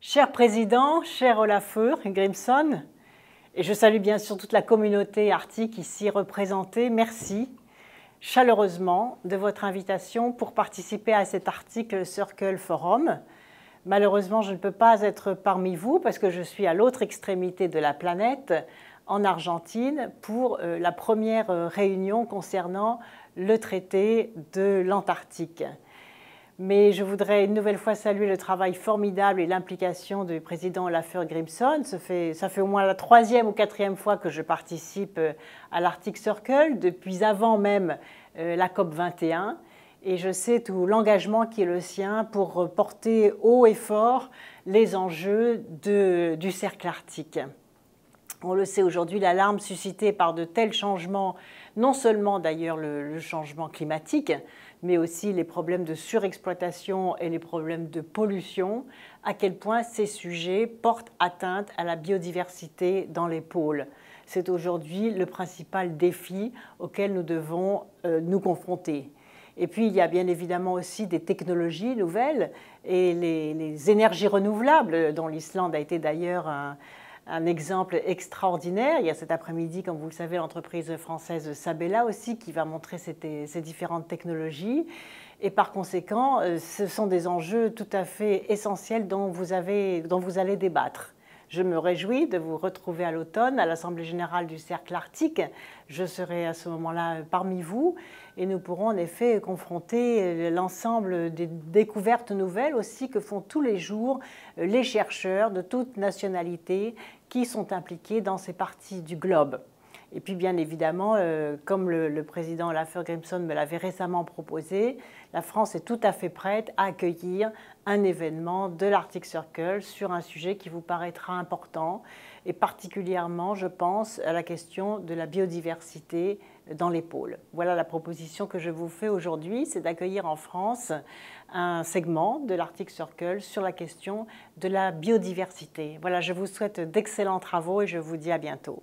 Cher Président, cher Olafur Grimsson, et je salue bien sûr toute la communauté arctique ici représentée, merci chaleureusement de votre invitation pour participer à cet Arctic Circle Forum. Malheureusement, je ne peux pas être parmi vous parce que je suis à l'autre extrémité de la planète, en Argentine, pour la première réunion concernant le traité de l'Antarctique. Mais je voudrais une nouvelle fois saluer le travail formidable et l'implication du président Olafur Grimsson. Ça fait au moins la 3e ou 4e fois que je participe à l'Arctic Circle, depuis avant même la COP 21. Et je sais tout l'engagement qui est le sien pour porter haut et fort les enjeux du cercle arctique. On le sait aujourd'hui, l'alarme suscitée par de tels changements, non seulement d'ailleurs le changement climatique, mais aussi les problèmes de surexploitation et les problèmes de pollution, à quel point ces sujets portent atteinte à la biodiversité dans les pôles. C'est aujourd'hui le principal défi auquel nous devons nous confronter. Et puis, il y a bien évidemment aussi des technologies nouvelles et les énergies renouvelables, dont l'Islande a été d'ailleurs un exemple extraordinaire. Il y a cet après-midi, comme vous le savez, l'entreprise française Sabella aussi qui va montrer ces différentes technologies. Et par conséquent, ce sont des enjeux tout à fait essentiels dont vous allez débattre. Je me réjouis de vous retrouver à l'automne à l'Assemblée générale du Cercle Arctique. Je serai à ce moment-là parmi vous et nous pourrons en effet confronter l'ensemble des découvertes nouvelles aussi que font tous les jours les chercheurs de toute nationalité qui sont impliqués dans ces parties du globe. Et puis bien évidemment, comme le président Olafur Grimsson me l'avait récemment proposé, la France est tout à fait prête à accueillir un événement de l'Arctic Circle sur un sujet qui vous paraîtra important, et particulièrement, je pense, à la question de la biodiversité dans les pôles. Voilà la proposition que je vous fais aujourd'hui, c'est d'accueillir en France un segment de l'Arctic Circle sur la question de la biodiversité. Voilà, je vous souhaite d'excellents travaux et je vous dis à bientôt.